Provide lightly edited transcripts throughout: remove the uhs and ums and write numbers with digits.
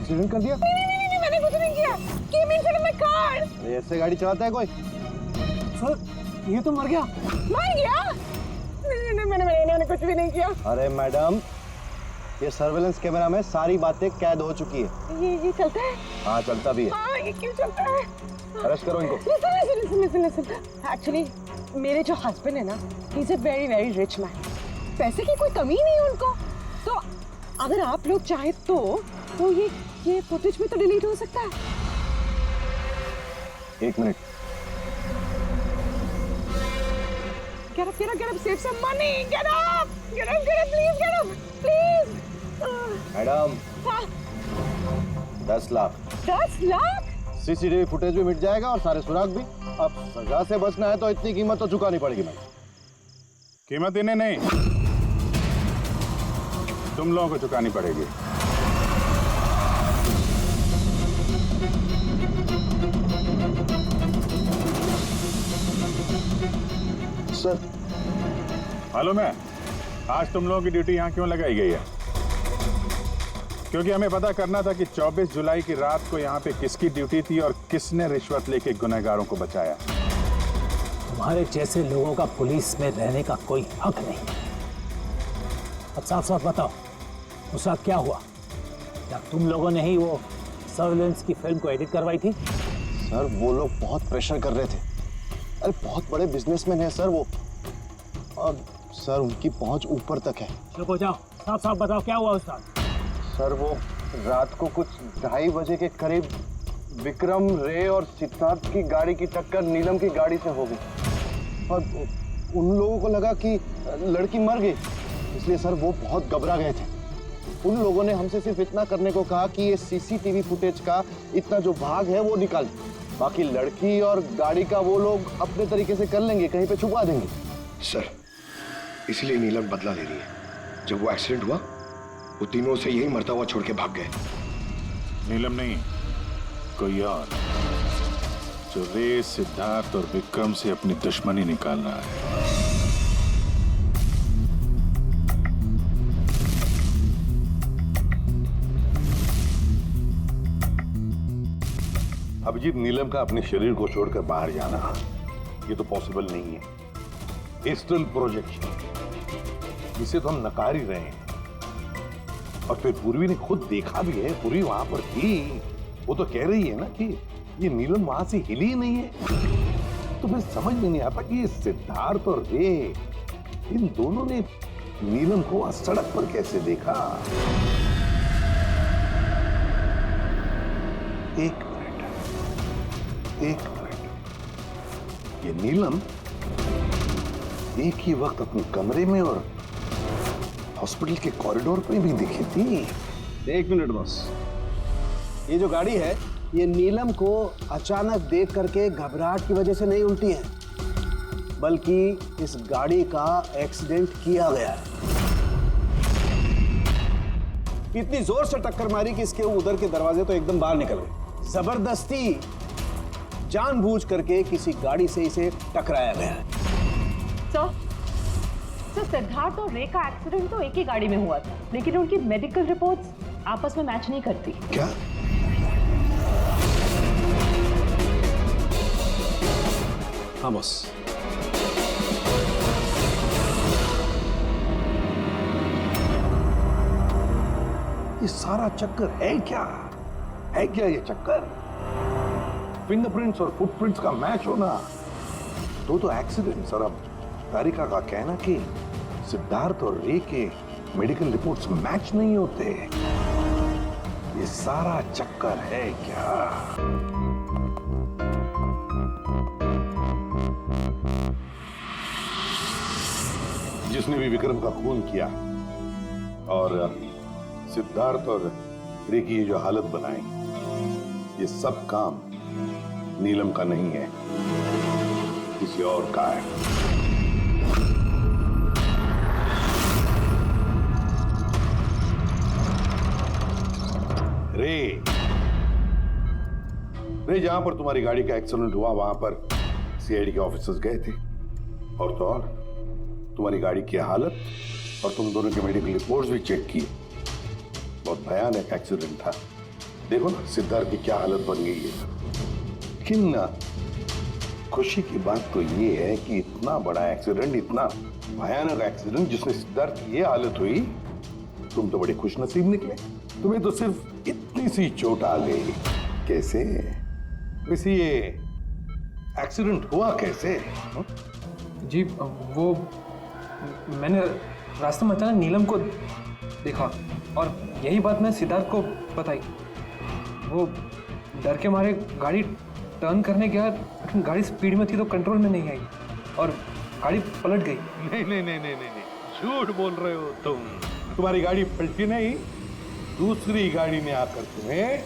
Accident कर दिया? नहीं, मैंने कुछ नहीं किया। Came in front of my car। ऐसे गाड़ी चलाता है कोई? सर, ये तो मर गया। मर गया? नहीं, मैंने कुछ भी नहीं किया। अरे मैडम, ये सर्वेलेंस कैमरा में सारी बातें कैद हो चुकी है। ये चलता है? हाँ, चलता भी है। हाँ, ये क्यों चलता है? अरेस्ट करो इनको। Listen. Actually, मेरे जो हस्बैंड है ना, he's a very very rich man। पैसे की कोई कमी नहीं है उनको। तो अगर आप लोग चाहे तो ये फुटेज में तो डिलीट हो सकता है। 1 minute. Get up, save some money, get up, please get up, please। Madam, हाँ, 10 लाख। 10 लाख? सीसीटीवी फुटेज भी मिट जाएगा और सारे सुराग भी। अब सजा से बचना है तो इतनी कीमत तो चुकानी पड़ेगी मैडम। कीमत इन्हें नहीं, तुम लोगों को चुकानी पड़ेगी। सर, मालूम है आज तुम लोगों की ड्यूटी यहाँ क्यों लगाई गई है? क्योंकि हमें पता करना था कि 24 जुलाई की रात को यहाँ पे किसकी ड्यूटी थी और किसने रिश्वत लेके गुनहगारों को बचाया। तुम्हारे जैसे लोगों का पुलिस में रहने का कोई हक नहीं। अब साफ साफ बताओ, उस रात क्या हुआ? क्या तुम लोगों ने ही वो सर्वेलेंस की फिल्म को एडिट करवाई थी? सर वो लोग बहुत प्रेशर कर रहे थे। अरे बहुत बड़े बिजनेसमैन है सर वो, और सर उनकी पहुंच ऊपर तक है। चुप हो जाओ, साफ साफ बताओ क्या हुआ उस रात? सर वो रात को कुछ 2:30 बजे के करीब विक्रम, रे और सिद्धार्थ की गाड़ी की टक्कर नीलम की गाड़ी से हो गई और उन लोगों को लगा कि लड़की मर गई, इसलिए सर वो बहुत घबरा गए थे। उन लोगों ने हमसे सिर्फ इतना करने को कहा कि ये सीसीटीवी फुटेज का इतना जो भाग है वो निकाल, बाकी लड़की और गाड़ी का वो लोग अपने तरीके से कर लेंगे, कहीं पे छुपा देंगे। सर, इसलिए नीलम बदला ले रही है। जब वो एक्सीडेंट हुआ वो तीनों से यही मरता हुआ छोड़ के भाग गए। नीलम नहीं, कोई और जो रे, सिद्धार्थ और विक्रम से अपनी दुश्मनी निकाल रहा है। अभिजीत, नीलम का अपने शरीर को छोड़कर बाहर जाना ये तो पॉसिबल नहीं है। एस्ट्रल प्रोजेक्शन, इसे तो हम नकार ही रहे हैं। और फिर पूर्वी ने खुद देखा भी है, पूर्वी वहां पर थी, वो तो कह रही है ना कि ये नीलम वहां से हिली ही नहीं है। तो फिर समझ में नहीं आता कि ये सिद्धार्थ और रे, इन दोनों ने नीलम को वहां सड़क पर कैसे देखा। एक मिनट, ये नीलम एक ही वक्त अपने कमरे में और हॉस्पिटल के कॉरिडोर पे भी दिखी थी। 1 मिनट बस, ये जो गाड़ी है ये नीलम को अचानक देख करके घबराहट की वजह से नहीं उल्टी है, बल्कि इस गाड़ी का एक्सीडेंट किया गया है। इतनी जोर से टक्कर मारी कि इसके उधर के दरवाजे तो एकदम बाहर निकल गए। जबरदस्ती जानबूझ करके किसी गाड़ी से इसे टकराया गया है। सर, सिद्धार्थ और रे का एक्सीडेंट तो एक ही गाड़ी में हुआ था, लेकिन उनकी मेडिकल रिपोर्ट्स आपस में मैच नहीं करती। क्या? हाँ बॉस। ये सारा चक्कर है क्या? है क्या ये चक्कर? फिंगरप्रिंट्स और फुटप्रिंट्स का मैच होना तो एक्सीडेंट्स। और अब तारिका का कहना कि सिद्धार्थ और रे के मेडिकल रिपोर्ट्स मैच नहीं होते। ये सारा चक्कर है क्या? जिसने भी विक्रम का खून किया और सिद्धार्थ और रे की ये जो हालत बनाई, ये सब काम नीलम का नहीं है, किसी और का है। रे जहां पर तुम्हारी गाड़ी का एक्सीडेंट हुआ वहां पर सीआईडी के ऑफिसर्स गए थे, और तो और तुम्हारी गाड़ी की हालत और तुम दोनों के मेडिकल रिपोर्ट्स भी चेक किए। बहुत भयानक एक्सीडेंट था। देखो ना सिद्धार्थ की क्या हालत बन गई है। लेकिन खुशी की बात तो ये है कि इतना बड़ा एक्सीडेंट, इतना भयानक एक्सीडेंट जिसमें सिद्धार्थ की ये हालत हुई, तुम तो बड़े खुशनसीब निकले। तुम्हें तो सिर्फ इतनी सी चोट आ गई। कैसे? वैसे ये एक्सीडेंट हुआ कैसे? जी वो मैंने रास्ते में अचानक नीलम को देखा और यही बात मैं सिद्धार्थ को बताई। वो डर के मारे गाड़ी टर्न करने गया, लेकिन गाड़ी स्पीड में थी तो कंट्रोल में नहीं आई और गाड़ी पलट गई। नहीं नहीं नहीं नहीं नहीं, झूठ बोल रहे हो तुम। तुम्हारी गाड़ी पलटी नहीं, दूसरी गाड़ी ने आकर तुम्हें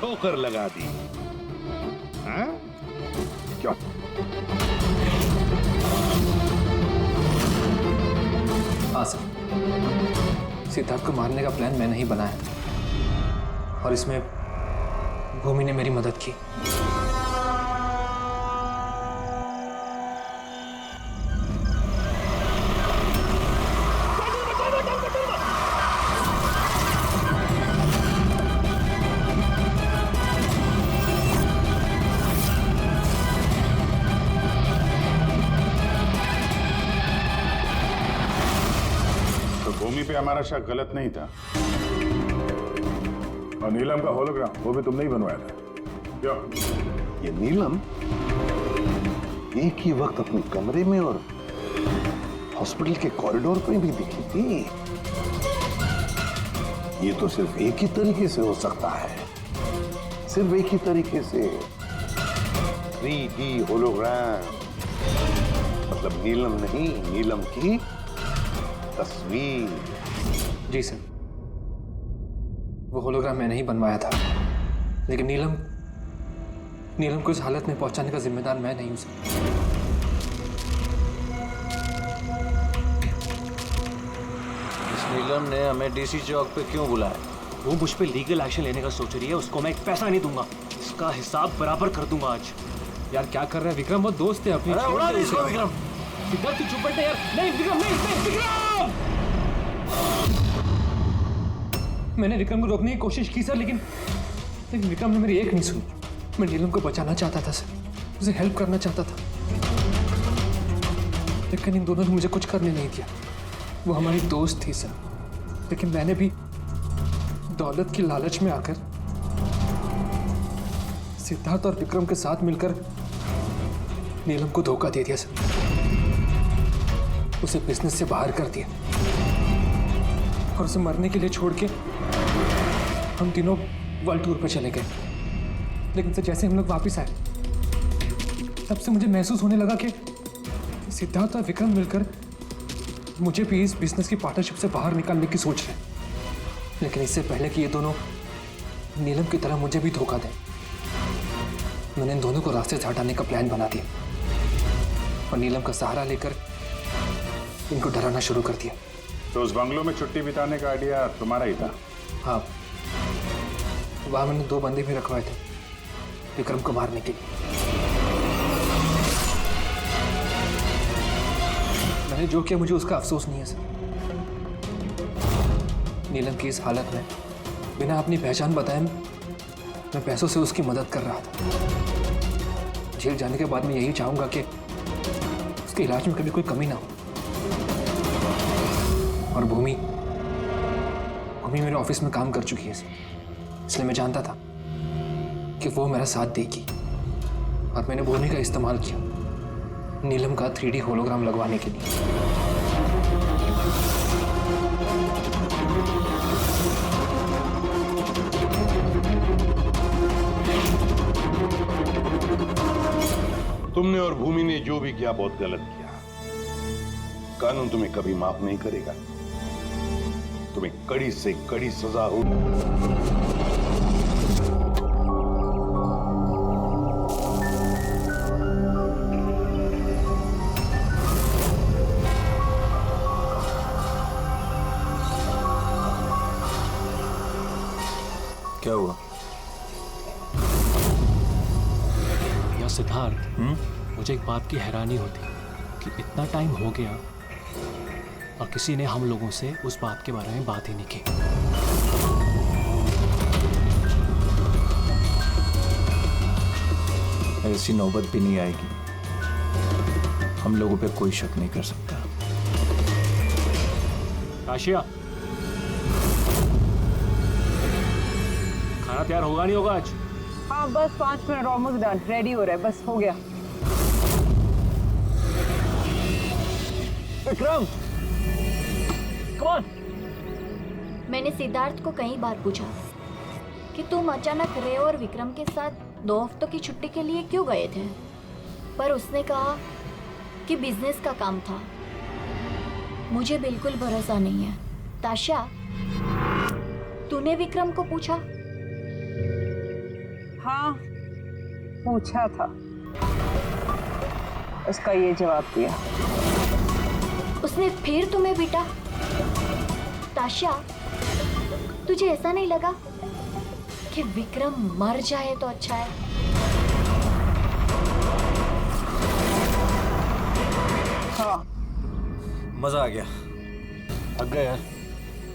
ठोकर लगा दी। हाँ? क्यों? हाँ सर, सिद्धार्थ को मारने का प्लान मैंने ही बनाया था और इसमें भूमि ने मेरी मदद की। भूमि पे हमारा शक गलत नहीं था। और नीलम का होलोग्राम वो भी तुमने ही बनवाया था क्यों? ये नीलम एक ही वक्त अपने कमरे में और हॉस्पिटल के कॉरिडोर पे भी दिखी थी। ये तो सिर्फ एक ही तरीके से हो सकता है, सिर्फ एक ही तरीके से। 3D होलोग्राम मतलब नीलम नहीं, नीलम की तस्वीर। जी सर, वो होलोग्राम मैंने ही बनवाया था, लेकिन नीलम को इस हालत में पहुंचाने का जिम्मेदार मैं नहीं हूं सर। इस नीलम ने हमें डीसी चौक पे क्यों बुलाया? वो मुझ पे लीगल एक्शन लेने का सोच रही है, उसको मैं एक पैसा नहीं दूंगा। इसका हिसाब बराबर कर दूंगा आज। यार क्या कर रहे हैं विक्रम, वो दोस्त है अपनी। उड़ा दे इसको विक्रम। सिद्धार्थ तू चुप बैठे यार। नहीं विक्रम, नहीं विक्रम। मैंने विक्रम को रोकने की कोशिश की सर, लेकिन विक्रम ने मेरी एक नहीं सुनी। मैं नीलम को बचाना चाहता था सर, उसे हेल्प करना चाहता था, लेकिन इन दोनों ने मुझे कुछ करने नहीं दिया। वो हमारी दोस्त थी सर, लेकिन मैंने भी दौलत की लालच में आकर सिद्धार्थ और विक्रम के साथ मिलकर नीलम को धोखा दे दिया सर। उसे बिजनेस से बाहर कर दिया और उसे मरने के लिए छोड़ के हम तीनों वर्ल्ड टूर पर चले गए। लेकिन सर जैसे हम लोग वापस आए, तब से मुझे महसूस होने लगा कि सिद्धार्थ और विक्रम मिलकर मुझे भी इस बिजनेस की पार्टनरशिप से बाहर निकालने की सोच रहे हैं। लेकिन इससे पहले कि ये दोनों नीलम की तरह मुझे भी धोखा दें, मैंने इन दोनों को रास्ते से हटाने का प्लान बना दिया और नीलम का सहारा लेकर इनको डराना शुरू कर दिया। तो उस बंगलों में छुट्टी बिताने का आइडिया तुम्हारा ही था? हाँ, वहां मैंने 2 बंदे भी रखवाए थे विक्रम को मारने के लिए। मैंने जो किया मुझे उसका अफसोस नहीं है सर। नीलम की इस हालत में बिना अपनी पहचान बताए मैं पैसों से उसकी मदद कर रहा था। जेल जाने के बाद मैं यही चाहूंगा कि उसके इलाज में कभी कोई कमी ना हो। और भूमि मेरे ऑफिस में काम कर चुकी है, इसलिए मैं जानता था कि वो मेरा साथ देगी और मैंने भूमि का इस्तेमाल किया नीलम का 3D होलोग्राम लगवाने के लिए। तुमने और भूमि ने जो भी किया बहुत गलत किया। कानून तुम्हें कभी माफ नहीं करेगा, तुम्हें कड़ी से कड़ी सजा होगी। क्या हुआ? या सिद्धार्थ, मुझे एक बात की हैरानी होती कि इतना टाइम हो गया और किसी ने हम लोगों से उस बात के बारे में बात ही नहीं की। ऐसी नौबत भी नहीं आएगी। हम लोगों पे कोई शक नहीं कर सकता। काशिया, खाना तैयार होगा नहीं होगा आज? हाँ बस 5 मिनट, ऑलमोस्ट डन, रेडी हो रहा है, बस हो गया। Vikram, come on. मैंने सिद्धार्थ को कई बार पूछा कि तुम अचानक रे और विक्रम के साथ 2 हफ्तों की छुट्टी के लिए क्यों गए थे, पर उसने कहा कि बिजनेस का काम था। मुझे बिल्कुल भरोसा नहीं है। ताशा, तूने विक्रम को पूछा? हाँ पूछा था, उसका ये जवाब दिया। उसने फिर तुम्हें पीटा? ताशा, तुझे ऐसा नहीं लगा कि विक्रम मर जाए तो अच्छा है? हाँ मजा आ गया। थक गए यार।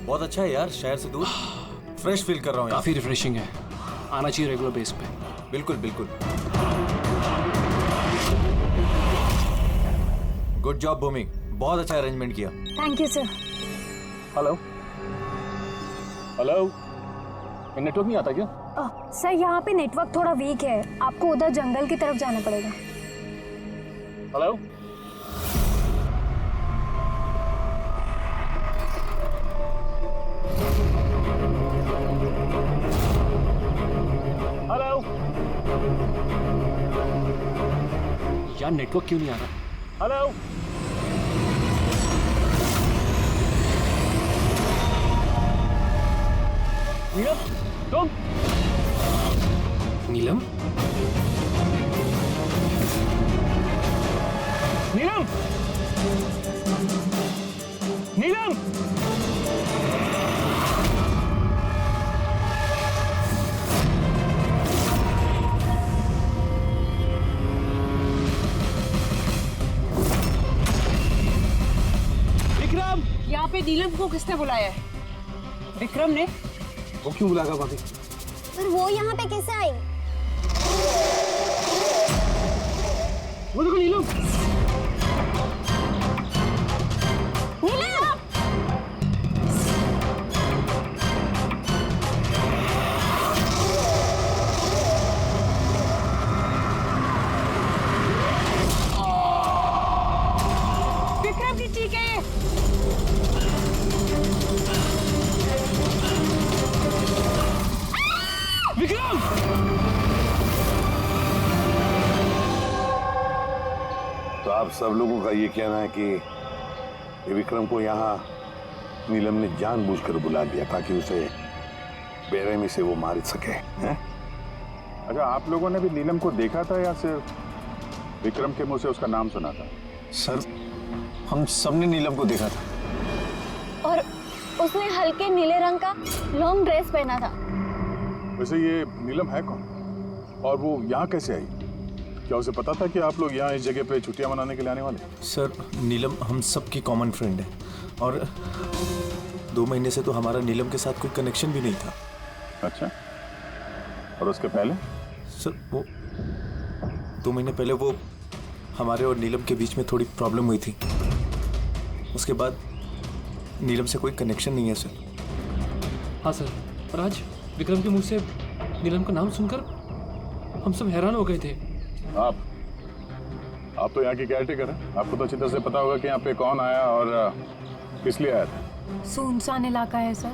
बहुत अच्छा है यार, शहर से दूर फ्रेश फील कर रहा हूँ। काफी रिफ्रेशिंग है, आना चाहिए रेगुलर बेस पे। बिल्कुल बिल्कुल। गुड जॉब भूमि, बहुत अच्छा अरेंजमेंट किया। Thank you sir. Hello hello, network नहीं आता क्या? सर यहाँ पे नेटवर्क थोड़ा वीक है, आपको उधर जंगल की तरफ जाना पड़ेगा। हेलो, हेलो यार, नेटवर्क क्यों नहीं आ रहा? हेलो, नीलम, तुम? नीलम? नीलम? नीलम? विक्रम! यहाँ पे नीलम को किसने बुलाया है? विक्रम ने। वो क्यों बुलाएगा भाभी? पर वो यहाँ पे कैसे आई? वो देखो नीलम। नीलम! विक्रम की ठीक है। विक्रम! तो आप सब लोगों का ये कहना है कि ये विक्रम को यहाँ नीलम ने जानबूझकर बुला दिया ताकि उसे बेरहमी से वो मार सके, हैं? अच्छा, आप लोगों ने भी नीलम को देखा था या सिर्फ विक्रम के मुंह से उसका नाम सुना था? सर, हम सबने नीलम को देखा था। और उसने हल्के नीले रंग का लॉन्ग ड्रेस पहना था। वैसे ये नीलम है कौन और वो यहाँ कैसे आई? क्या उसे पता था कि आप लोग यहाँ इस जगह पे छुट्टियां मनाने के लिए आने वाले? सर, नीलम हम सबकी कॉमन फ्रेंड है और 2 महीने से तो हमारा नीलम के साथ कोई कनेक्शन भी नहीं था। अच्छा, और उसके पहले? सर, वो 2 महीने पहले वो हमारे और नीलम के बीच में थोड़ी प्रॉब्लम हुई थी। उसके बाद नीलम से कोई कनेक्शन नहीं है सर। हाँ सर, पर आज विक्रम के मुंह से नीलम का नाम सुनकर हम सब हैरान हो गए थे। आप तो यहाँ की केयरटेकर हैं, आपको तो अच्छी तरह से पता होगा कि यहाँ पे कौन आया और किस लिए आया था। सुनसान इलाका है सर,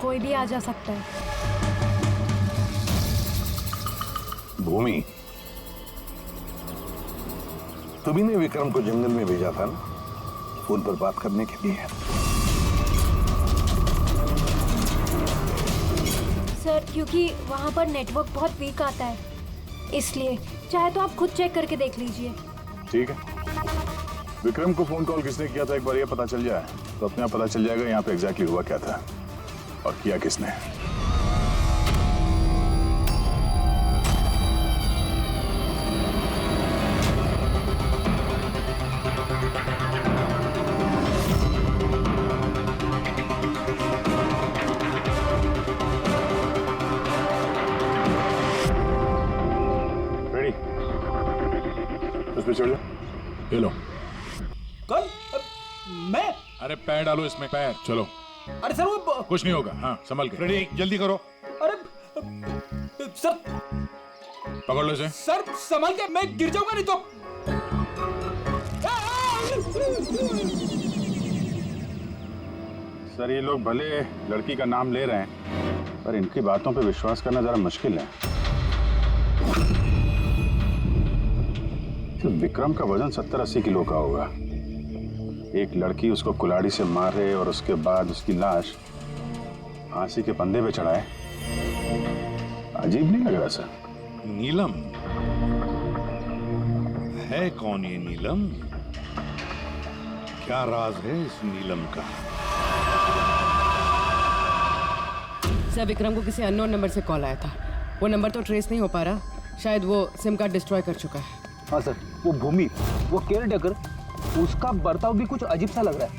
कोई भी आ जा सकता है। भूमि, तुम्ही ने विक्रम को जंगल में भेजा था ना, फोन पर बात करने के लिए। सर, क्योंकि वहाँ पर नेटवर्क बहुत वीक आता है, इसलिए। चाहे तो आप खुद चेक करके देख लीजिए। ठीक है, विक्रम को फोन कॉल किसने किया था एक बार ये पता चल जाए तो अपने आप पता चल जाएगा यहाँ पे एग्जैक्टली हुआ क्या था और किया किसने। उस पे चढ़ जा। ये लो। कौन? मैं? अरे पैर डालो इसमें, पैर। चलो। अरे सर वो कुछ नहीं होगा। हाँ संभल के। रेडी, जल्दी करो। अरे सर पकड़ लो इसे। सर संभल के, मैं गिर जाऊंगा नहीं तो। सर ये लोग भले लड़की का नाम ले रहे हैं, पर इनकी बातों पे विश्वास करना जरा मुश्किल है। तो विक्रम का वजन 70-80 किलो का होगा। एक लड़की उसको कुल्हाड़ी से मारे और उसके बाद उसकी लाश फांसी के फंदे पे चढ़ाए। अजीब नहीं लग रहा सर? नीलम है कौन ये नीलम? क्या राज है इस नीलम का? सर विक्रम को किसी अननोन नंबर से कॉल आया था। वो नंबर तो ट्रेस नहीं हो पा रहा, शायद वो सिम कार्ड डिस्ट्रॉय कर चुका है। हाँ सर, वो भूमि, वो केयर टेकर, उसका बर्ताव भी कुछ अजीब सा लग रहा है।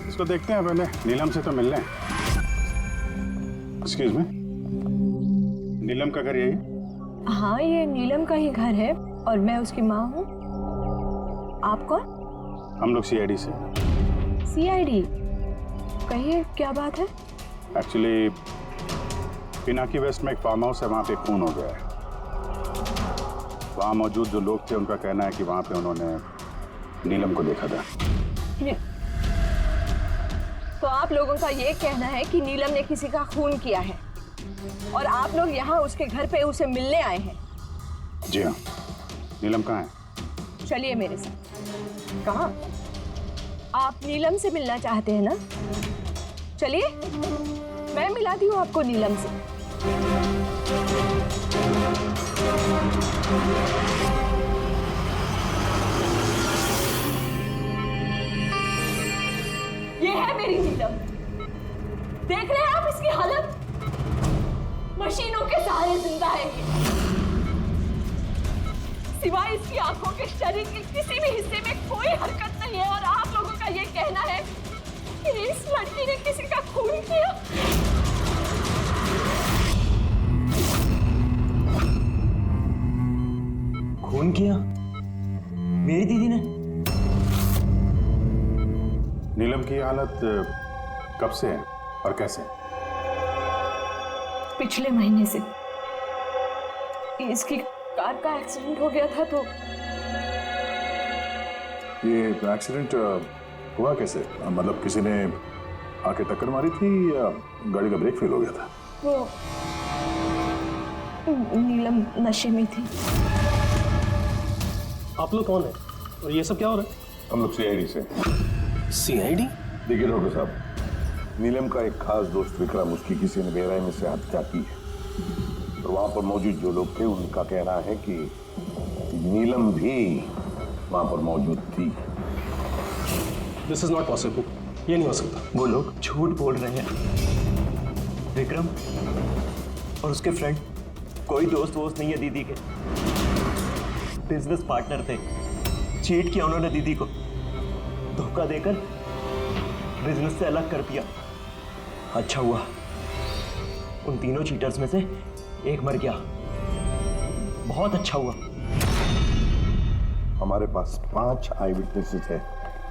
इसको देखते हैं पहले, नीलम से तो मिल रहे हैं। एक्सक्यूज मी, नीलम का घर यही? हाँ ये नीलम का ही घर है और मैं उसकी माँ हूँ। आप कौन? हम लोग सीआईडी से। सीआईडी? कहिए क्या बात है? एक्चुअली पिनाकी वेस्ट में एक फार्म हाउस है, वहाँ पे खून हो गया है। वहाँ मौजूद जो लोग थे उनका कहना है कि वहाँ पे उन्होंने नीलम को देखा था। तो आप लोगों का ये कहना है कि नीलम ने किसी का खून किया है और आप लोग यहाँ उसके घर पे उसे मिलने आए हैं? जी हाँ। नीलम कहाँ है? चलिए मेरे साथ। कहाँ? आप नीलम से मिलना चाहते हैं ना? चलिए मैं मिलाती हूँ आपको नीलम से। ये है मेरी नीलम। देख रहे हैं आप इसकी हालत? मशीनों के सहारे जिंदा है ये। सिवाय इसकी आंखों के शरीर के किसी भी हिस्से में कोई हरकत नहीं है और आप लोगों का ये कहना है कि इस लड़की ने किसी का खून किया। खून किया? मेरी दीदी ने? नीलम की हालत कब से है और कैसे? पिछले महीने से। इसकी कार का एक्सीडेंट हो गया था। तो ये एक्सीडेंट हुआ कैसे? मतलब किसी ने आके टक्कर मारी थी या गाड़ी का ब्रेक फेल हो गया था? वो नीलम नशे में थी। आप लोग कौन है और ये सब क्या हो रहा है? हम लोग सीआईडी से। सीआईडी? देखिए डॉक्टर साहब, नीलम का एक खास दोस्त विक्रम, उसकी किसी ने बेरहमी से हत्या की है। और वहां पर मौजूद जो लोग थे उनका कहना है कि नीलम भी वहां पर मौजूद थी। This is not possible. ये नहीं हो सकता। वो लोग झूठ बोल रहे हैं। विक्रम और उसके फ्रेंड कोई दोस्त वोस्त नहीं है दीदी के, बिजनेस पार्टनर थे। चीट किया उन्होंने दीदी को, धोखा देकर बिजनेस से अलग कर दिया। अच्छा हुआ उन तीनों चीटर्स में से एक मर गया। बहुत अच्छा हुआ। हमारे पास 5 आई विटनेसेस है,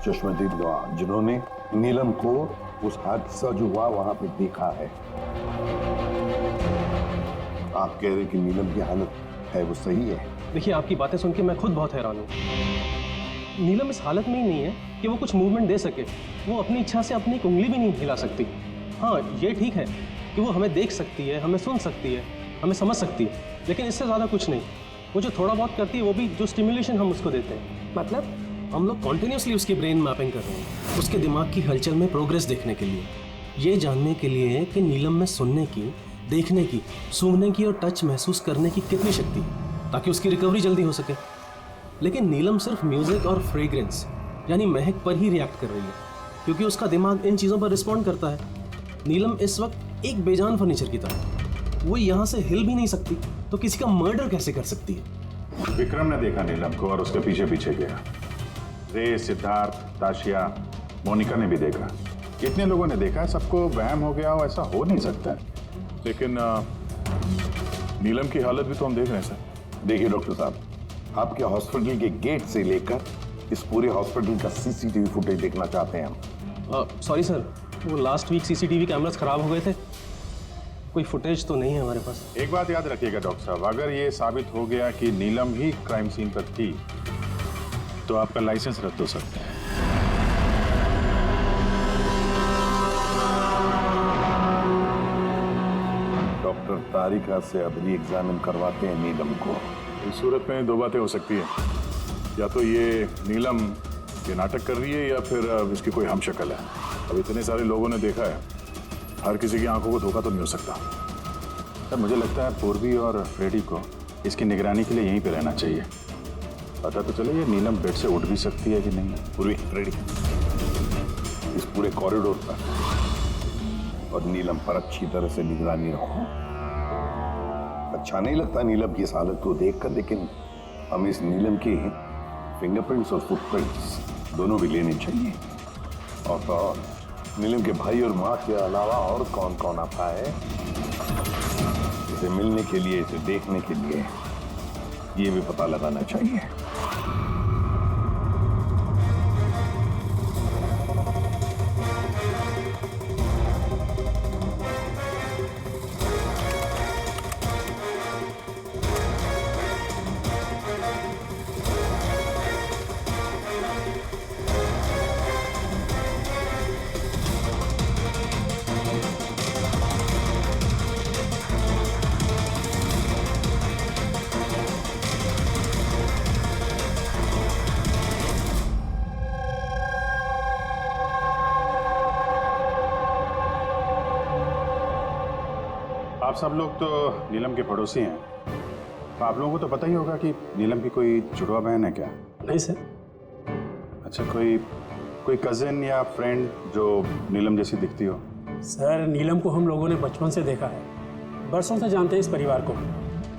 चश्मदीद गवाह, जिन्होंने नीलम को उस हादसा जो हुआ वहां पे देखा है। आप कह रहे हैं कि नीलम की हालत है वो सही है? देखिए आपकी बातें सुन के मैं खुद बहुत हैरान हूँ। नीलम इस हालत में ही नहीं है कि वो कुछ मूवमेंट दे सके। वो अपनी इच्छा से अपनी एक उंगली भी नहीं हिला सकती। हाँ ये ठीक है कि वो हमें देख सकती है, हमें सुन सकती है, हमें समझ सकती है, लेकिन इससे ज़्यादा कुछ नहीं। वो जो थोड़ा बहुत करती है वो भी जो स्टिमुलेशन हम उसको देते हैं। मतलब? हम लोग कॉन्टिन्यूसली उसकी ब्रेन मैपिंग कर रहे हैं, उसके दिमाग की हलचल में प्रोग्रेस देखने के लिए, ये जानने के लिए कि नीलम में सुनने की, देखने की, सूंघने की और टच महसूस करने की कितनी शक्ति है, ताकि उसकी रिकवरी जल्दी हो सके। लेकिन नीलम सिर्फ म्यूजिक और फ्रेग्रेंस यानी महक पर ही रिएक्ट कर रही है, क्योंकि उसका दिमाग इन चीज़ों पर रिस्पॉन्ड करता है। नीलम इस वक्त एक बेजान फर्नीचर की तरह, वो यहाँ से हिल भी नहीं सकती, तो किसी का मर्डर कैसे कर सकती है? विक्रम ने देखा नीलम को और उसके पीछे पीछे गया। रे, सिद्धार्थ, ताशिया, मोनिका ने भी देखा। कितने लोगों ने देखा? सबको वहम हो गया हो, ऐसा हो नहीं सकता। लेकिन नीलम की हालत भी तो हम देख रहे हैं सर। देखिए डॉक्टर साहब, आपके हॉस्पिटल के गेट से लेकर इस पूरे हॉस्पिटल का सीसीटीवी फुटेज देखना चाहते हैं हम। सॉरी सर, वो लास्ट वीक सीसीटीवी कैमरास खराब हो गए थे, कोई फुटेज तो नहीं है हमारे पास। एक बात याद रखिएगा डॉक्टर साहब, अगर ये साबित हो गया कि नीलम ही क्राइम सीन पर थी तो आपका लाइसेंस रद्द हो सकता है। डॉक्टर तारिका से अब री एग्जामिन करवाते हैं नीलम को। इस सूरत में दो बातें हो सकती हैं, या तो ये नीलम ये नाटक कर रही है या फिर इसकी कोई हमशक्ल है। अब इतने सारे लोगों ने देखा है, हर किसी की आंखों को धोखा तो नहीं हो सकता। सर मुझे लगता है पूर्वी और फ्रेडी को इसकी निगरानी के लिए यहीं पे रहना चाहिए। पता तो चले ये नीलम बेड से उठ भी सकती है कि नहीं। पूर्वी, फ्रेडी, इस पूरे कॉरिडोर पर और नीलम पर अच्छी तरह से निगरानी रखो। अच्छा नहीं लगता नीलम की इस हालत को देखकर, लेकिन हम इस नीलम की फिंगरप्रिंट्स और फुटप्रिंट्स दोनों भी लेने चाहिए। और तो और नीलम के भाई और माँ के अलावा और कौन कौन आता है इसे मिलने के लिए, इसे देखने के लिए, ये भी पता लगाना चाहिए। आप सब लोग तो नीलम के पड़ोसी हैं, तो आप लोगों को तो पता ही होगा कि नीलम की कोई जुड़वा बहन है क्या? नहीं सर। अच्छा, कोई कजिन या फ्रेंड जो नीलम जैसी दिखती हो? सर नीलम को हम लोगों ने बचपन से देखा है, बरसों से जानते हैं इस परिवार को।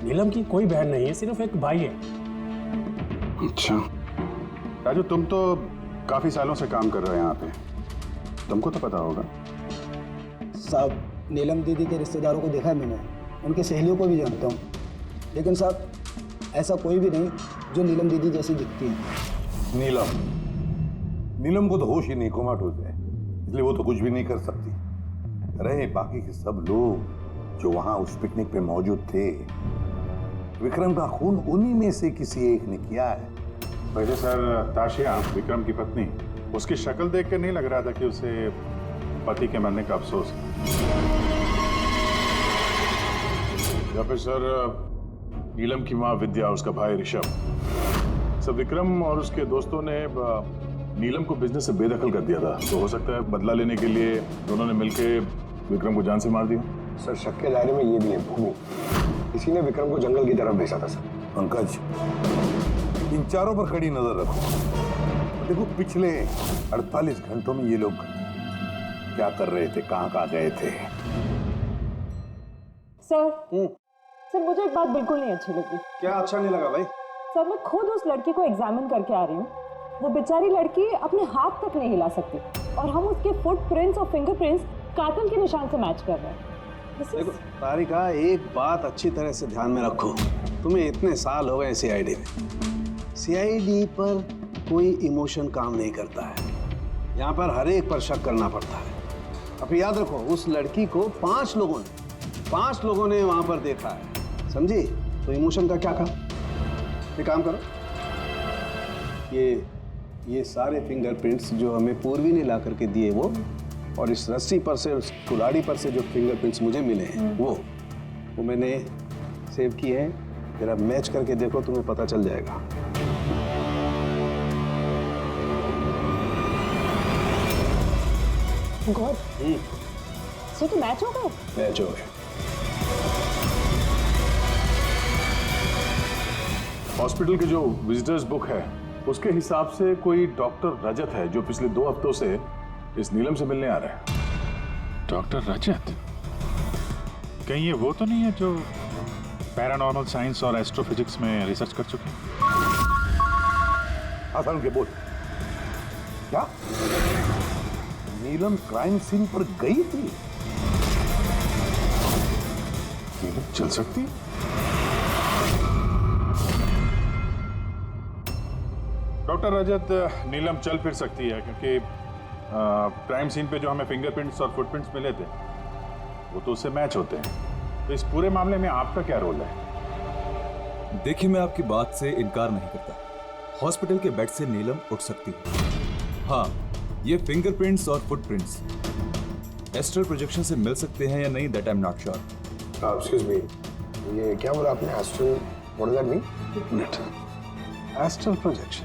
नीलम की कोई बहन नहीं है, सिर्फ एक भाई है। अच्छा राजू, तुम तो काफी सालों से काम कर रहे हो यहाँ पे, तुमको तो पता होगा। साहब नीलम दीदी के रिश्तेदारों को देखा है मैंने, उनकी सहेलियों को भी जानता हूँ, लेकिन साहब ऐसा कोई भी नहीं जो नीलम दीदी जैसी दिखती है। नीलम को तो होश ही नहीं, कोमाटोज है, इसलिए वो तो कुछ भी नहीं कर सकती। रहे बाकी के सब लोग जो वहां उस पिकनिक पे मौजूद थे, विक्रम का खून उन्हीं में से किसी एक ने किया है। वैसे सर, ताशिया विक्रम की पत्नी, उसकी शक्ल देख के नहीं लग रहा था कि उसे पति के मरने का अफसोस है। या फिर सर, नीलम की माँ विद्या, उसका भाई ऋषभ, सब विक्रम और उसके दोस्तों ने नीलम को बिजनेस से बेदखल कर दिया था, तो हो सकता है बदला लेने के लिए दोनों ने मिलकर विक्रम को जान से मार दिया। सर शक के दायरे में ये भी है भूमि, इसी ने विक्रम को जंगल की तरफ भेजा था सर। पंकज, इन चारों पर कड़ी नजर रखो। देखो पिछले 48 घंटों में ये लोग क्या कर रहे थे, कहाँ गए थे। सर मुझे एक बात बिल्कुल नहीं अच्छी लगी। क्या अच्छा नहीं लगा भाई? सर मैं खुद उस लड़की को एग्जामिन करके आ रही हूँ, वो बेचारी लड़की अपने हाथ तक नहीं हिला सकती, और हम उसके फुटप्रिंट्स और फिंगरप्रिंट्स कातिल के निशान से मैच कर रहे हैं। देखो तारिका, एक बात अच्छी तरह से ध्यान में रखो, तुम्हें इतने साल हो गए सीआईडी में। सीआईडी पर कोई इमोशन काम नहीं करता है, यहाँ पर हर एक पर शक करना पड़ता है। अब याद रखो, उस लड़की को 5 लोगों ने वहां पर देखा है, समझी? तो इमोशन का क्या काम? ये काम करो, ये सारे फिंगरप्रिंट्स जो हमें पूर्वी ने ला करके दिए वो, और इस रस्सी पर से, उस कुल्हाड़ी पर से जो फिंगरप्रिंट्स मुझे मिले हैं वो मैंने सेव किए हैं। जरा मैच करके देखो, तुम्हें पता चल जाएगा। गॉड, सो तो मैच हो गए? मैच हो गए। हॉस्पिटल की जो विजिटर्स बुक है उसके हिसाब से कोई डॉक्टर रजत है जो पिछले 2 हफ्तों से इस नीलम से मिलने आ रहा है। डॉक्टर रजत? कहीं ये वो तो नहीं है जो पैरानॉर्मल साइंस और एस्ट्रोफिजिक्स में रिसर्च कर चुके हैं? आसान के बोल, क्या नीलम क्राइम सीन पर गई थी? नीलम चल सकती? डॉक्टर रजत, नीलम चल फिर सकती है क्योंकि क्राइम सीन पे जो हमें फिंगरप्रिंट्स और फुटप्रिंट्स मिले थे वो तो उससे मैच होते हैं। तो इस पूरे मामले में आपका क्या रोल है? देखिए, मैं आपकी बात से इनकार नहीं करता। हॉस्पिटल के बेड से नीलम उठ सकती है। हाँ, ये फिंगरप्रिंट्स और फुटप्रिंट्स एस्ट्रल प्रोजेक्शन से मिल सकते हैं या नहीं, that I am not sure. Excuse me, ये क्या बोला आपने? Astral, what does that mean? Minute, astral projection?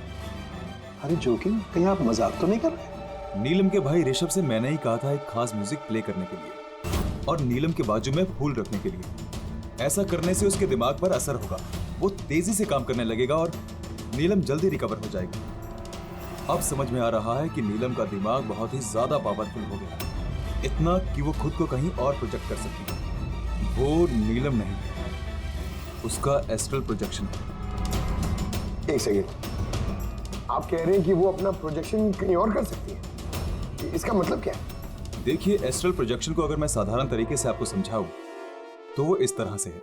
अरे जोकिंग, कहीं आप मजाक तो नहीं कर रहे? नीलम के भाई ऋषभ से मैंने ही कहा था एक खास म्यूजिक प्ले करने के लिए और नीलम के बाजू में फूल रखने के लिए। ऐसा करने से उसके दिमाग पर असर होगा, वो तेजी से काम करने लगेगा और नीलम जल्दी रिकवर हो जाएगी। अब समझ में आ रहा है कि नीलम का दिमाग बहुत ही ज्यादा पावरफुल हो गया है, इतना कि वो खुद को कहीं और प्रोजेक्ट कर सकती है। वो नीलम नहीं है, उसका एस्ट्रल प्रोजेक्शन है। एक सेकेंड, आप कह रहे हैं कि वो अपना प्रोजेक्शन कहीं और कर सकती है? इसका मतलब क्या है? देखिए, एस्ट्रल प्रोजेक्शन को अगर मैं साधारण तरीके से आपको समझाऊं तो वो इस तरह से है।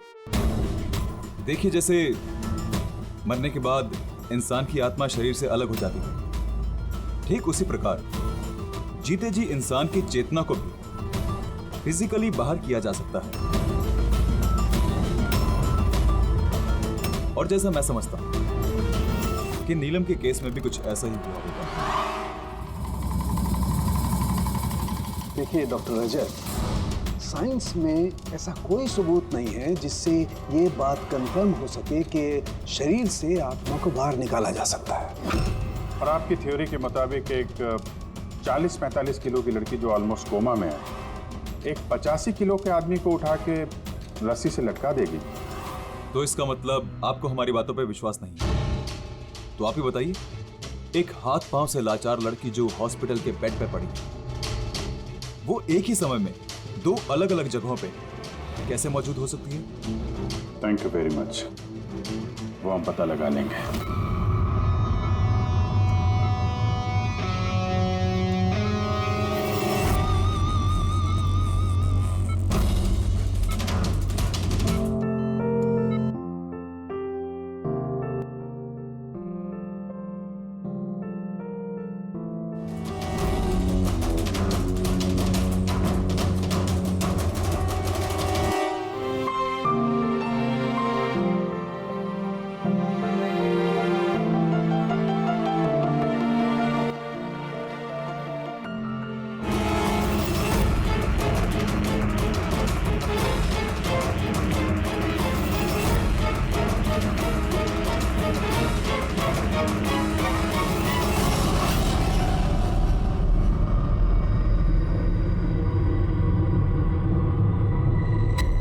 देखिए, जैसे मरने के बाद इंसान की आत्मा शरीर से अलग हो जाती है, ठीक उसी प्रकार जीते जी इंसान की चेतना को भी फिजिकली बाहर किया जा सकता है। और जैसा मैं समझता हूं कि नीलम के केस में भी कुछ ऐसा ही हुआ होगा। देखिए डॉक्टर रजत, साइंस में ऐसा कोई सबूत नहीं है जिससे ये बात कंफर्म हो सके कि शरीर से आत्मा को बाहर निकाला जा सकता है। और आपकी थ्योरी के मुताबिक एक 40-45 किलो की लड़की जो ऑलमोस्ट कोमा में है, एक 85 किलो के आदमी को उठा के रस्सी से लटका देगी। तो इसका मतलब आपको हमारी बातों पे विश्वास नहीं है? तो आप ही बताइए, एक हाथ पांव से लाचार लड़की जो हॉस्पिटल के बेड पे पड़ी, वो एक ही समय में दो अलग अलग जगहों पे कैसे मौजूद हो सकती है? थैंक यू वेरी मच, वो हम पता लगा लेंगे।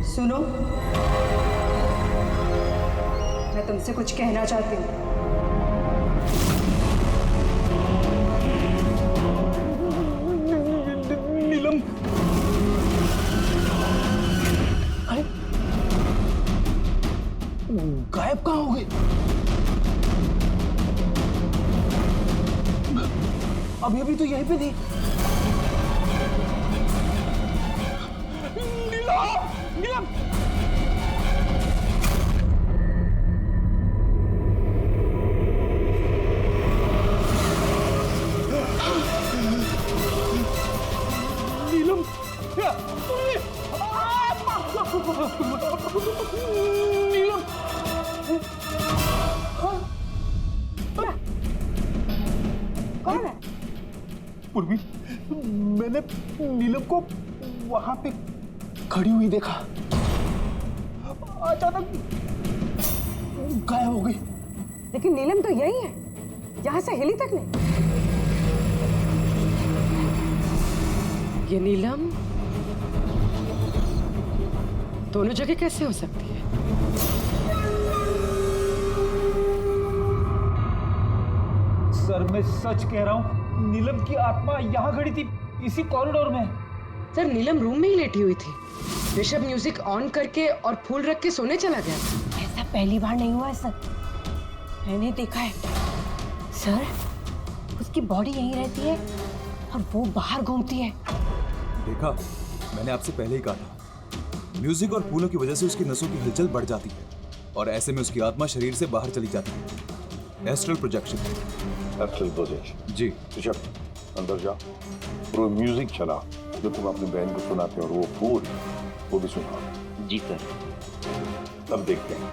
सुनो, मैं तुमसे कुछ कहना चाहती हूँ। नीलम, अरे गायब कहाँ हो गई? अभी तो यहीं पे थी। नीलम! नीलम! नीलम! कौन है? पूर्वी, मैंने नीलम को वहां पे खड़ी हुई देखा, अचानक गायब हो गई। लेकिन नीलम तो यही है, यहाँ से हिली तक नहीं। ये नीलम दोनों जगह कैसे हो सकती है? सर, मैं सच कह रहा हूँ, नीलम की आत्मा यहाँ खड़ी थी, इसी कॉरिडोर में। सर, नीलम रूम में ही लेटी हुई थी। ऋषभ म्यूजिक ऑन करके और फूल रख के सोने चला गया था। ऐसा पहली बार नहीं हुआ है सर, मैंने देखा है सर। उसकी बॉडी यहीं रहती है और वो बाहर घूमती है। देखा, मैंने आपसे पहले ही कहा था, म्यूजिक और फूलों की वजह से उसकी नसों की हलचल बढ़ जाती है और ऐसे में उसकी आत्मा शरीर से बाहर चली जाती है। Astral projection. Astral projection. जी ऋषभ, अंदर जाओ, वो म्यूजिक चला जो तुम अपनी बहन को सुनाते हो, और वो फूल वो भी सुनाओ। जी सर। तब देखते हैं।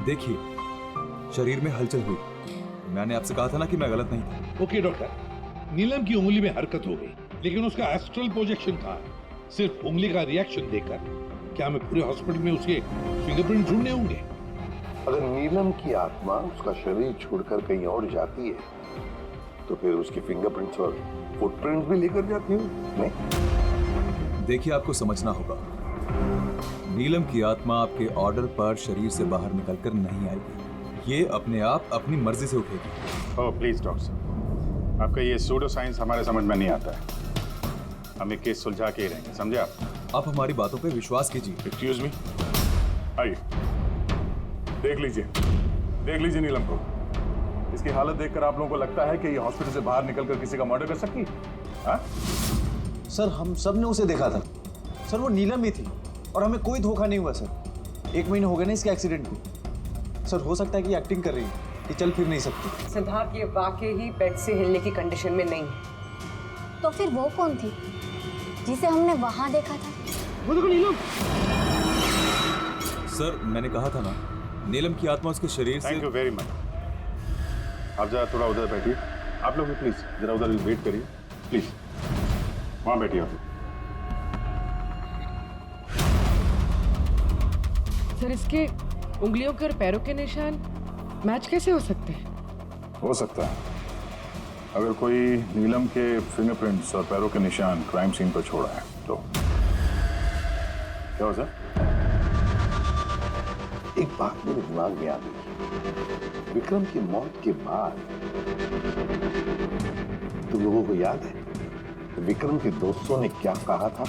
देखिए, शरीर में हलचल हुई। मैंने आपसे कहा था ना कि मैं गलत नहीं था। ओके डॉक्टर, नीलम की उंगली में हरकत हो गई, लेकिन उसका एस्ट्रल प्रोजेक्शन था। सिर्फ उंगली का रिएक्शन देखकर क्या हमें पूरे हॉस्पिटल में उसके फिंगरप्रिंट ढूंढने होंगे? अगर नीलम की आत्मा उसका शरीर छोड़कर कहीं और जाती है, तो फिर उसके फिंगरप्रिंट्स और फुटप्रिंट्स भी लेकर जाती हो? नहीं। देखिए, आपको समझना होगा, नीलम की आत्मा आपके ऑर्डर पर शरीर से बाहर निकलकर नहीं आएगी। ये अपने आप अपनी मर्जी से उठेगी। ओह प्लीज डॉक्टर साहब, आपका ये सूडो साइंस हमारे समझ में नहीं आता है। हम एक केस सुलझा के ही रहेंगे, समझे आप हमारी बातों पे विश्वास कीजिए। एक्सक्यूज मी, आइए देख लीजिए नीलम को। इसकी हालत देखकर आप लोगों को लगता है कि ये हॉस्पिटल से बाहर निकलकर किसी का मर्डर कर सकती है? हाँ? सर, हम सब ने उसे देखा था। सर, वो नीलम ही थी और हमें कोई धोखा नहीं हुआ सर। 1 महीने हो गए ना इसके एक्सीडेंट को। सर, हो सकता है कि एक्टिंग कर रही है, कि चल फिर नहीं सकती। सिद्धार्थ, ये वाकई ही बेड से हिलने की कंडीशन में नहीं है। तो फिर वो कौन थी जिसे हमने वहां देखा था? वो देखो नीलम। सर, मैंने कहा था ना, नीलम की आत्मा उसके शरीर से। Thank you very much. आप जरा थोड़ा उधर बैठिए। आप लोग भी प्लीज जरा उधर वेट करिए, प्लीज वहां बैठिए आप। सर, इसके उंगलियों के और पैरों के निशान मैच कैसे हो सकते हैं? हो सकता है अगर कोई नीलम के फिंगरप्रिंट्स और पैरों के निशान क्राइम सीन पर छोड़ा है तो। क्या हो सर? एक बात मेरे दिमाग में आ गई। विक्रम की मौत के बाद तुम लोगों को याद है विक्रम के दोस्तों ने क्या कहा था?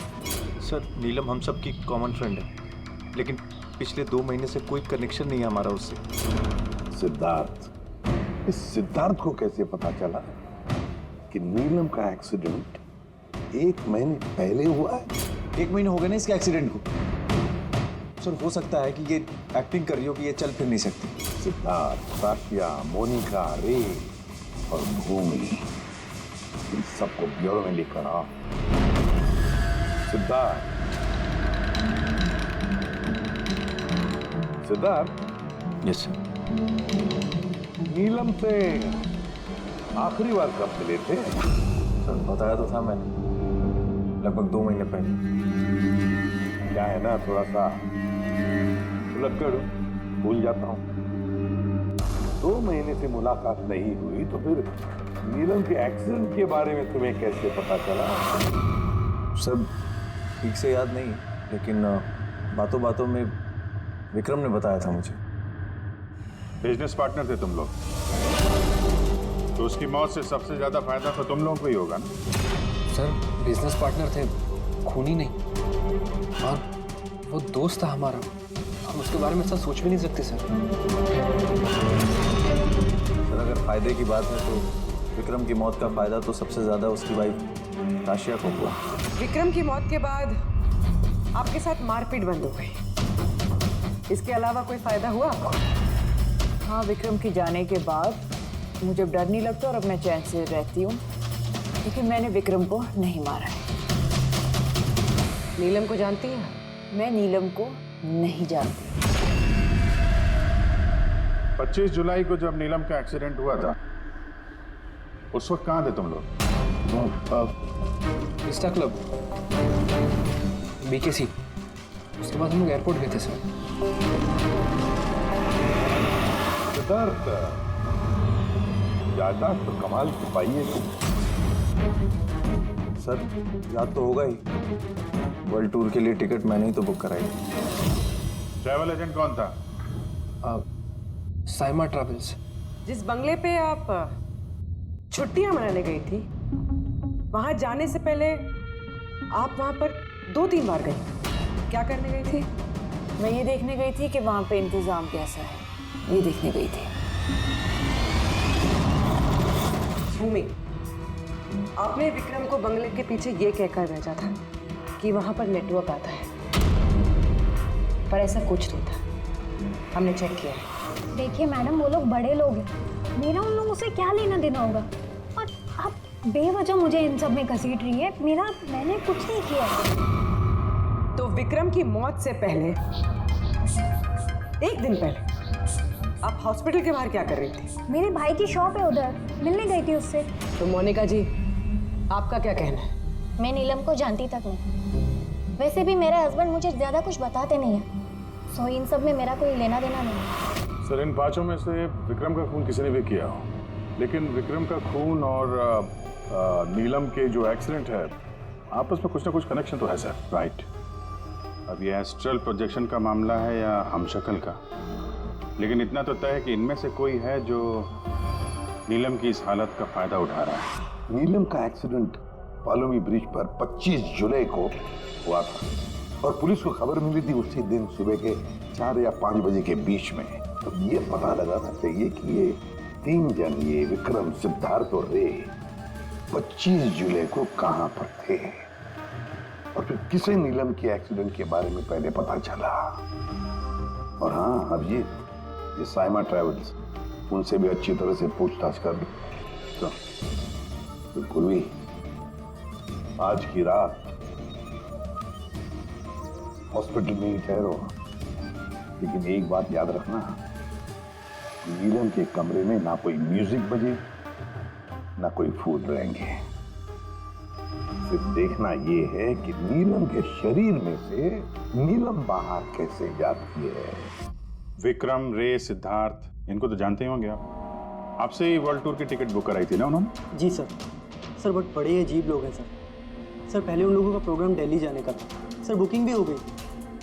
सर, नीलम हम सब की कॉमन फ्रेंड है, लेकिन पिछले 2 महीने से कोई कनेक्शन नहीं है हमारा उससे। सिद्धार्थ, इस सिद्धार्थ को कैसे पता चला कि नीलम का एक्सीडेंट 1 महीने पहले हुआ है? 1 महीने हो गए ना इसके एक्सीडेंट को। सर, हो सकता है कि ये एक्टिंग कर रही हो कि ये चल फिर नहीं सकती। सिद्धार्थ, साथिया, मोनिका, रे और भूमि, इन सबको ब्यूरो में लेकर आओ। Siddharth, yes sir. नीलम से आखिरी बार कब मिले थे? सर, बताया तो था मैंने, लगभग 2 महीने पहले। क्या है ना, थोड़ा सा लगकर भूल जाता हूँ। 2 महीने से मुलाकात नहीं हुई तो फिर नीलम के एक्सीडेंट के बारे में तुम्हें कैसे पता चला? सर, ठीक से याद नहीं, लेकिन बातों बातों में विक्रम ने बताया था मुझे। बिजनेस पार्टनर थे तुम लोग, तो उसकी मौत से सबसे ज्यादा फायदा तो तुम लोगों को ही होगा ना? सर, बिजनेस पार्टनर थे, खूनी नहीं। और वो दोस्त था हमारा, हम उसके बारे में ऐसा सोच भी नहीं सकते सर। सर, अगर फायदे की बात है तो विक्रम की मौत का फायदा तो सबसे ज्यादा उसकी वाइफ राशिया को हुआ। विक्रम की मौत के बाद आपके साथ मारपीट बंद हो गई, इसके अलावा कोई फायदा हुआ आपको? हाँ, विक्रम के जाने के बाद मुझे डर नहीं लगता और अब मैं चैन से रहती हूँ, लेकिन मैंने विक्रम को नहीं मारा है। नीलम को जानती हैं? मैं नीलम को नहीं जानती। 25 जुलाई को जब नीलम का एक्सीडेंट हुआ था, उस वक्त कहाँ थे तुम लोग? Vista club, BKC। उसके बाद हम लोग एयरपोर्ट गए थे सर। सिद्धार्थ, याददाश्त तो कमाल की पाई है तुम। सर, याद तो होगा ही, वर्ल्ड टूर के लिए टिकट मैंने ही तो बुक कराई। ट्रैवल एजेंट कौन था? साइमा ट्रैवल्स। जिस बंगले पे आप छुट्टियां मनाने गई थी, वहां जाने से पहले आप वहां पर 2-3 बार गई। क्या करने गई थी? मैं ये देखने गई थी कि वहाँ पे इंतजाम कैसा है, ये देखने गई थी। भूमि, आपने विक्रम को बंगले के पीछे ये कहकर भेजा था कि वहां पर नेटवर्क आता है, पर ऐसा कुछ नहीं था। हमने चेक किया है। देखिए मैडम, वो लोग बड़े लोग हैं, मेरा उन लोगों से क्या लेना देना होगा। और आप बेवजह मुझे इन सब में घसीट रही है। मैंने कुछ नहीं किया। तो विक्रम की मौत से पहले, एक दिन पहले, आप हॉस्पिटल के बाहर क्या कर रही थी? मेरे भाई की शॉप है उधर, मिलने गई थी उससे। तो मोनिका जी, आपका क्या कहना है? मैं नीलम को जानती तक नहीं। वैसे भी मेरे हस्बैंड मुझे ज्यादा कुछ बताते नहीं है, सो इन सब में मेरा कोई लेना देना नहीं। सर, इन पांचों में से विक्रम का खून किसी ने भी किया हो, लेकिन विक्रम का खून और नीलम के जो एक्सीडेंट है, आपस में कुछ ना कुछ कनेक्शन तो है सर, राइट? अब ये एस्ट्रल प्रोजेक्शन का मामला है या हमशक्ल का, लेकिन इतना तो तय है कि इनमें से कोई है जो नीलम की इस हालत का फायदा उठा रहा है। नीलम का एक्सीडेंट पालोमी ब्रिज पर 25 जुलाई को हुआ था और पुलिस को खबर मिली थी उसी दिन सुबह के 4 या 5 बजे के बीच में। तो ये पता लगाना चाहिए कि ये 3 जन, ये विक्रम, सिद्धार्थ और रे, 25 जुलाई को कहां पर थे और फिर किसे नीलम के एक्सीडेंट के बारे में पहले पता चला। और हाँ, अब ये साइमा ट्रैवल्स, उनसे भी अच्छी तरह से पूछताछ कर लो। तो बिल्कुल भी आज की रात हॉस्पिटल में ही ठहरो, लेकिन एक बात याद रखना, नीलम के कमरे में ना कोई म्यूजिक बजे, ना कोई फूल रहेंगे। सिर्फ देखना ये है कि नीलम के शरीर में से नीलम बाहर कैसे जाती है। विक्रम, रे, सिद्धार्थ, इनको तो जानते ही होंगे आप। आपसे ही वर्ल्ड टूर की टिकट बुक कराई थी ना उन्होंने? जी सर। सर बट बड़े अजीब लोग हैं सर। सर पहले उन लोगों का प्रोग्राम दिल्ली जाने का था सर, बुकिंग भी हो गई,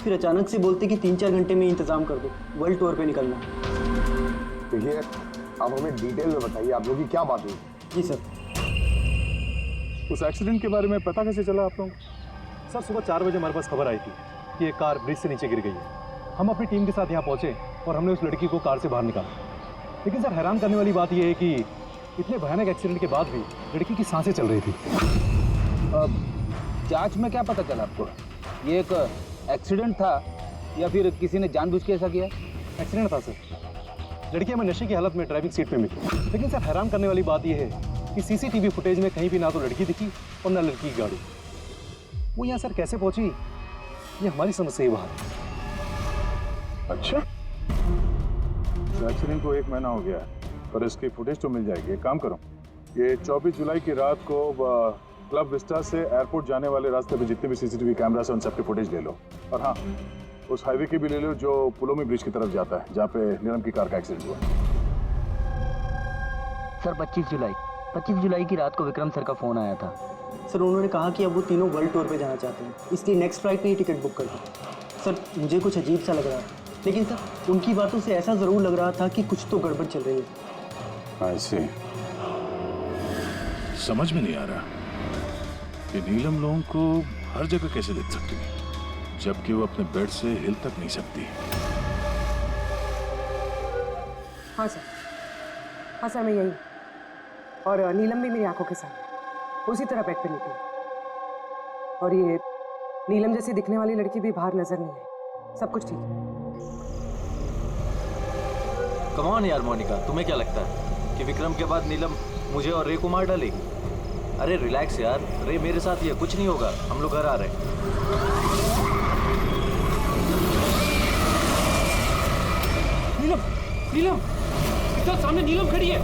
फिर अचानक से बोलते कि 3-4 घंटे में इंतजाम कर दो, वर्ल्ड टूर पे निकलना। तो ये आप हमें डिटेल में बताइए, आप लोगों की क्या बात हुई? जी सर। उस एक्सीडेंट के बारे में पता कैसे चला आप लोगों को? सर सुबह 4 बजे हमारे पास खबर आई थी कि एक कार ब्रिज से नीचे गिर गई है। हम अपनी टीम के साथ यहाँ पहुँचे और हमने उस लड़की को कार से बाहर निकाला। लेकिन सर हैरान करने वाली बात यह है कि इतने भयानक एक्सीडेंट के बाद भी लड़की की सांसें चल रही थी। जांच में क्या पता चला आपको? ये एक एक्सीडेंट था या फिर किसी ने जानबूझ के ऐसा किया? एक्सीडेंट था सर। लड़की हमें नशे की हालत में ड्राइविंग सीट पे मिली। लेकिन सर हैरान करने वाली बात यह है कि सीसीटीवी फुटेज में कहीं भी ना तो लड़की दिखी और ना लड़की की गाड़ी। वो यहाँ सर कैसे पहुंची, ये हमारी समझ से ही बाहर है। अच्छा, एक्सीडेंट को 1 महीना हो गया है, पर इसकी फुटेज तो मिल जाएगी। एक काम करो, ये 24 जुलाई की रात को क्लब विस्टा से एयरपोर्ट जाने वाले रास्ते पे जितने भी सीसीटीवी कैमरा है उन सबके फुटेज ले लो। और हाँ, उस हाईवे की भी ले लो जो पुलोमी ब्रिज की तरफ जाता है, जहाँ पे नीलम की कार का एक्सीडेंट हुआ। सर 25 जुलाई की रात को विक्रम सर का फोन आया था। सर उन्होंने कहा कि अब वो तीनों वर्ल्ड टूर पे जाना चाहते हैं, इसलिए नेक्स्ट फ्लाइट पे ही टिकट बुक कर दो। सर मुझे कुछ अजीब सा लग रहा है, लेकिन सर उनकी बातों से ऐसा ज़रूर लग रहा था कि कुछ तो गड़बड़ चल रही है। ऐसे समझ में नहीं आ रहा कि नीलम लोगों को हर जगह कैसे देख सकती है, जबकि वो अपने बेड से हिल तक नहीं सकती। हाँ सर, मैं यही, और नीलम भी मेरी आंखों के सामने उसी तरह बेड पे निकली, और ये नीलम जैसी दिखने वाली लड़की भी बाहर नजर नहीं आई। सब कुछ ठीक है। कम ऑन यार मोनिका, तुम्हें क्या लगता है कि विक्रम के बाद नीलम मुझे और रे को मार डालेगी? अरे रिलैक्स यार, रे मेरे साथ ही है, कुछ नहीं होगा, हम लोग घर आ रहे हैं। नीलम इधर सामने नीलम खड़ी है।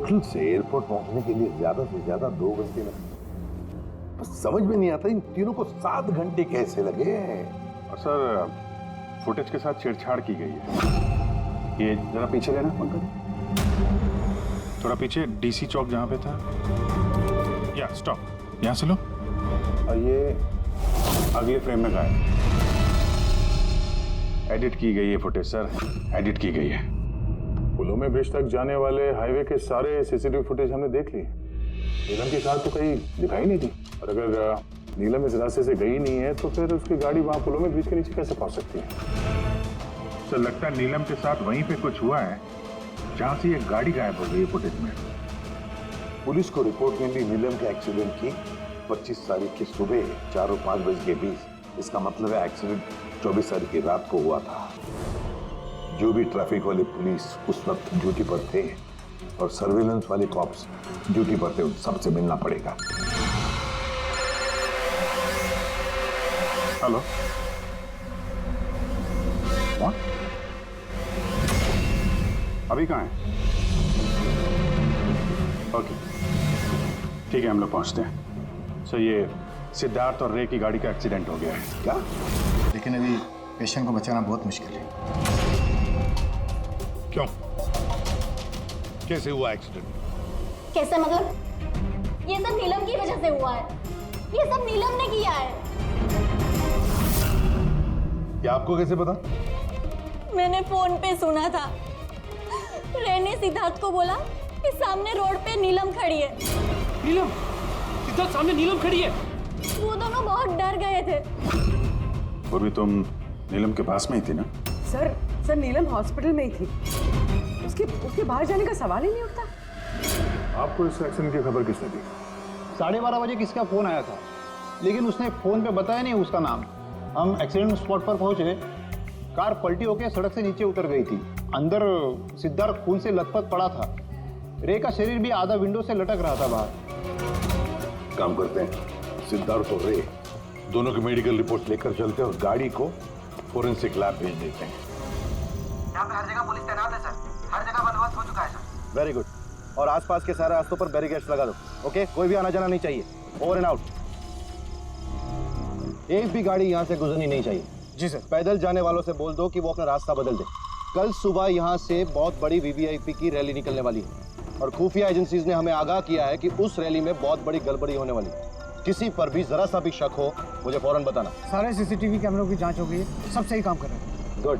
होटल से एयरपोर्ट पहुंचने के लिए ज्यादा से ज्यादा 2 घंटे लगे। बस समझ में नहीं आता इन तीनों को 7 घंटे कैसे लगे। और सर फुटेज के साथ छेड़छाड़ की गई है। ये जरा पीछे लेना पंकज, थोड़ा पीछे, डीसी चौक जहां पे था। या स्टॉप, यहां से लो। और ये अगले फ्रेम में गायब। एडिट की गई है फुटेज सर, एडिट की गई है। पुलों में ब्रिज तक जाने वाले हाईवे के सारे सीसीटीवी फुटेज हमने देख लिए। नीलम की कार तो कहीं दिखाई नहीं दी, और अगर नीलम इस रास्ते से गई नहीं है तो फिर उसकी गाड़ी वहां पुलों में ब्रिज के नीचे कैसे पहुंच सकती है? सर लगता है नीलम के साथ वहीं पे कुछ हुआ है जहां से ये गाड़ी गायब हो गई है फुटेज में। पुलिस को रिपोर्ट मिली नीलम के एक्सीडेंट की 25 तारीख की सुबह 4 और 5 बजे के बीच। इसका मतलब है एक्सीडेंट 24 तारीख की रात को हुआ था। जो भी ट्रैफिक वाले पुलिस उस वक्त ड्यूटी पर थे और सर्विलेंस वाले कॉप्स ड्यूटी पर थे, उन सबसे मिलना पड़ेगा। हेलो, कौन? अभी कहाँ है? ओके ठीक है, हम लोग पहुंचते हैं। सर ये सिद्धार्थ और रे की गाड़ी का एक्सीडेंट हो गया है। क्या? लेकिन अभी पेशेंट को बचाना बहुत मुश्किल है। क्यों? कैसे हुआ एक्सीडेंट? कैसे मतलब? ये सब नीलम की वजह से हुआ है। ये सब नीलम ने किया है। ये आपको कैसे पता? मैंने फोन पे सुना था। रे ने सिद्धार्थ को बोला कि सामने रोड पे नीलम खड़ी है। नीलम? सिद्धार्थ सामने नीलम खड़ी है? वो दोनों बहुत डर गए थे। और भी तुम नीलम के पास में ही थी ना? सर नीलम हॉस्पिटल में ही थी। उसके बाहर जाने का सवाल ही नहीं उठता। आपको इस एक्सीडेंट की खबर किसने दी? 12:30 बजे किसका फोन आया था, लेकिन उसने फोन पे बताया नहीं उसका नाम। हम एक्सीडेंट स्पॉट पर पहुंचे, कार पलटी होकर सड़क से नीचे उतर गई थी। अंदर सिद्धार्थ खून से लथपथ पड़ा था। रे का शरीर भी आधा विंडो से लटक रहा था बाहर। काम करते हैं, सिद्धार्थ और रे दोनों की मेडिकल रिपोर्ट लेकर चलते हैं और गाड़ी को फोरेंसिक लैब भेज देते हैं। यहाँ पे हर जगह पुलिस तैनात है सर, हर जगह बंदोबस्त हो चुका है सर। Very good. और आसपास के सारे रास्तों पर बैरिकेड्स लगा दो। ओके, कोई भी आना जाना नहीं चाहिए। Over and out. एक भी गाड़ी यहाँ से गुजरनी नहीं चाहिए। जी सर। पैदल जाने वालों से बोल दो कि वो अपना रास्ता बदल दे। कल सुबह यहाँ से बहुत बड़ी वीवीआईपी की रैली निकलने वाली है और खुफिया एजेंसीज ने हमें आगाह किया है कि उस रैली में बहुत बड़ी गड़बड़ी होने वाली है। किसी पर भी जरा सा भी शक हो मुझे फौरन बताना। सारे सीसीटीवी कैमरों की जांच हो गई है, सब सही काम कर रहे हैं। गुड।